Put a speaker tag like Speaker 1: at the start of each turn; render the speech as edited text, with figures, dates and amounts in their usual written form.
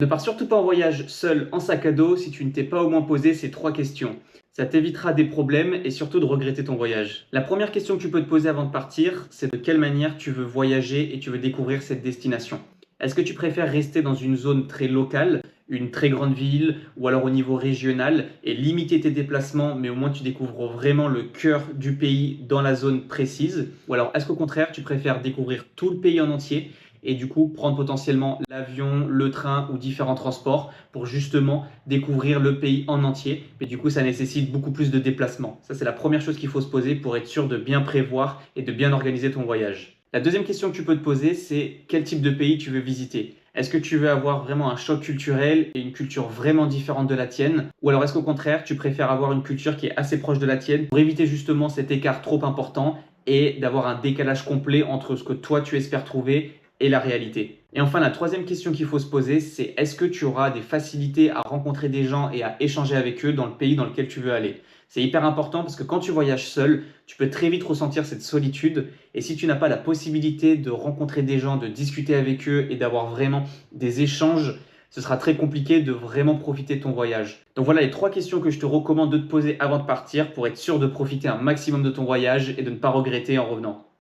Speaker 1: Ne pars surtout pas en voyage seul en sac à dos si tu ne t'es pas au moins posé ces 3 questions. Ça t'évitera des problèmes et surtout de regretter ton voyage. La première question que tu peux te poser avant de partir, c'est de quelle manière tu veux voyager et tu veux découvrir cette destination. Est-ce que tu préfères rester dans une zone très locale, une très grande ville, ou alors au niveau régional, et limiter tes déplacements, mais au moins tu découvres vraiment le cœur du pays dans la zone précise? Ou alors est-ce qu'au contraire, tu préfères découvrir tout le pays en entier et du coup prendre potentiellement l'avion, le train ou différents transports pour justement découvrir le pays en entier. Mais du coup, ça nécessite beaucoup plus de déplacements. Ça, c'est la première chose qu'il faut se poser pour être sûr de bien prévoir et de bien organiser ton voyage. La deuxième question que tu peux te poser, c'est quel type de pays tu veux visiter? Est-ce que tu veux avoir vraiment un choc culturel et une culture vraiment différente de la tienne? Ou alors est-ce qu'au contraire, tu préfères avoir une culture qui est assez proche de la tienne pour éviter justement cet écart trop important et d'avoir un décalage complet entre ce que toi tu espères trouver et la réalité. Et enfin, la troisième question qu'il faut se poser, c'est est-ce que tu auras des facilités à rencontrer des gens et à échanger avec eux dans le pays dans lequel tu veux aller? C'est hyper important parce que quand tu voyages seul, tu peux très vite ressentir cette solitude. Et si tu n'as pas la possibilité de rencontrer des gens, de discuter avec eux et d'avoir vraiment des échanges, ce sera très compliqué de vraiment profiter de ton voyage. Donc voilà les 3 questions que je te recommande de te poser avant de partir pour être sûr de profiter un maximum de ton voyage et de ne pas regretter en revenant.